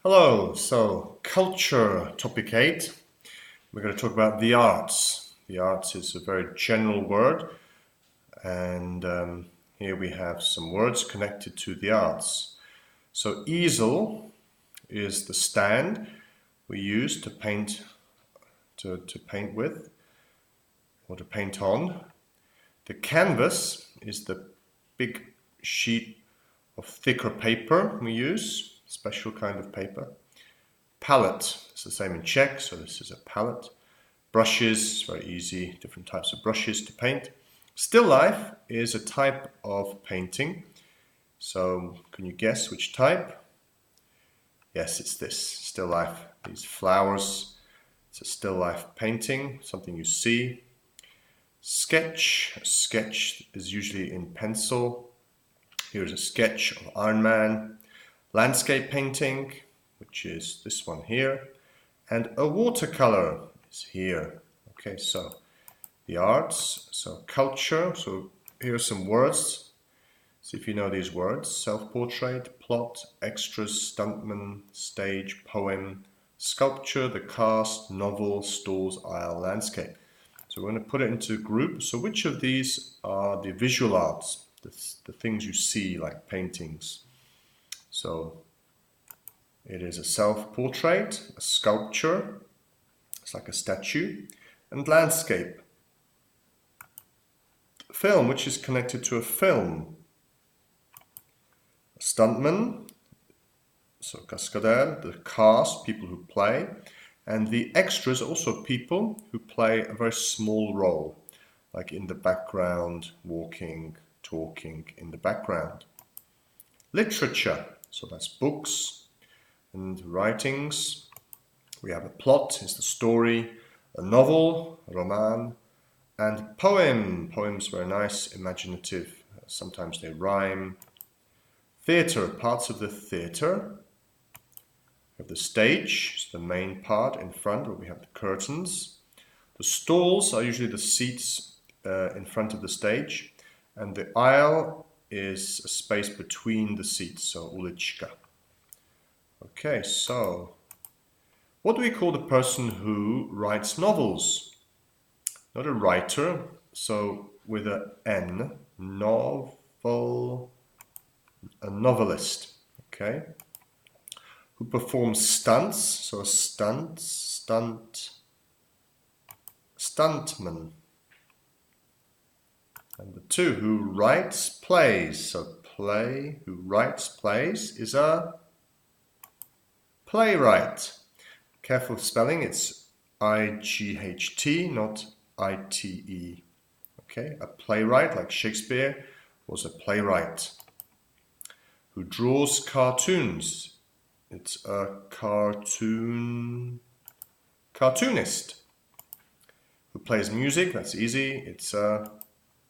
Hello, so culture, topic 8. We're going to talk about the arts. The arts is a very general word, and here we have some words connected to the arts. So, easel is the stand we use to paint to paint with or to paint on. The canvas is the big sheet of thicker paper we use, special kind of paper. Palette, it's the same in Czech, so this is a palette. Brushes, very easy, different types of brushes to paint. Still life is a type of painting. So can you guess which type? Yes, it's this, still life. These flowers, it's a still life painting, something you see. Sketch, a sketch is usually in pencil. Here's a sketch of Iron Man. Landscape painting, which is this one here. And a watercolor is here. Okay, so the arts, so culture. So here are some words. See if you know these words. Self-portrait, plot, extras, stuntman, stage, poem, sculpture, the cast, novel, stalls, aisle, landscape. So we're going to put it into groups. So which of these are the visual arts, the things you see like paintings? So it is a self-portrait, a sculpture, it's like a statue, and landscape. Film, which is connected to a film. A stuntman, so cascadeur, the cast, people who play, and the extras, also people who play a very small role, like in the background, walking, talking in the background. Literature, so that's books and writings. We have a plot, is the story, a novel, a roman, and poem. Poems very nice, imaginative, sometimes they rhyme. Theatre, parts of the theatre. We have the stage, it's the main part in front where we have the curtains. The stalls are usually the seats in front of the stage, and the aisle is a space between the seats, so ulička. Okay, so what do we call the person who writes novels? Not a writer, so with an N, novel, a novelist, okay? Who performs stunts, so a stuntman. Number 2, who writes plays, so who writes plays is a playwright. Careful spelling, it's I-G-H-T, not I-T-E. Okay, a playwright like Shakespeare was a playwright. Who draws cartoons? It's a cartoonist. Who plays music? That's easy. It's a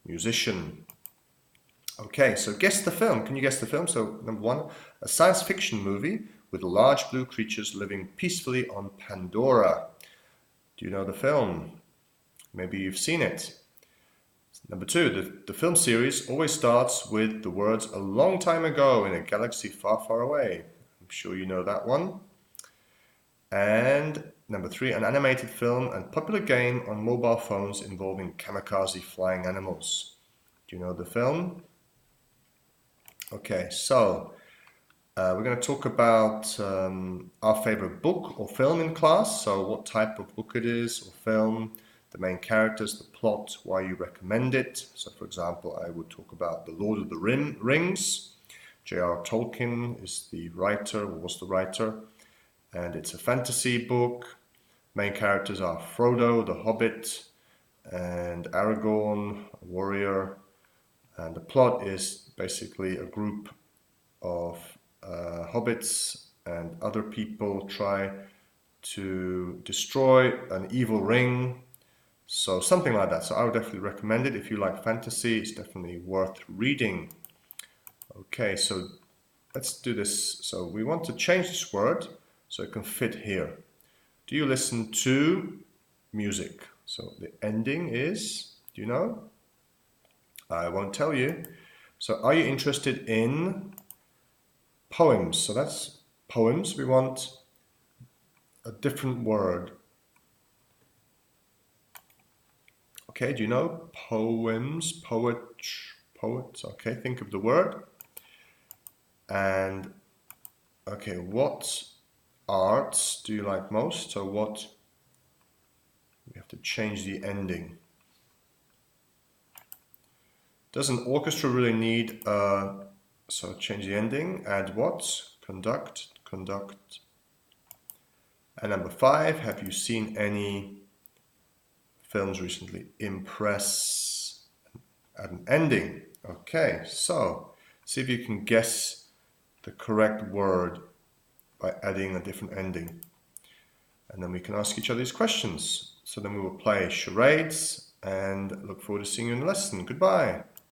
musician. Okay, so guess the film. Can you guess the film? So number 1, a science fiction movie with large blue creatures living peacefully on Pandora. Do you know the film? Maybe you've seen it. Number 2, the film series always starts with the words "a long time ago in a galaxy far, far away." I'm sure you know that one. And number 3, an animated film and popular game on mobile phones involving kamikaze flying animals. Do you know the film? Okay, so we're going to talk about our favorite book or film in class. So what type of book it is or film, the main characters, the plot, why you recommend it. So for example, I would talk about The Lord of the Rings. J.R. Tolkien is the writer, or was the writer, and it's a fantasy book. Main characters are Frodo, the Hobbit, and Aragorn, a warrior. And the plot is basically a group of hobbits and other people try to destroy an evil ring. So something like that. So I would definitely recommend it. If you like fantasy, it's definitely worth reading. Okay, so let's do this. So we want to change this word so it can fit here. Do you listen to music? So the ending is, do you know? I won't tell you. So are you interested in poems? So that's poems, we want a different word. Okay, do you know poems, poets? Okay, think of the word. And okay, what arts do you like most? So what, we have to change the ending. Does an orchestra really need, so change the ending, add what? Conduct. And number 5, have you seen any films recently? Impress, add an ending. Okay, so see if you can guess the correct word by adding a different ending. And then we can ask each other these questions. So then we will play charades and look forward to seeing you in the lesson. Goodbye.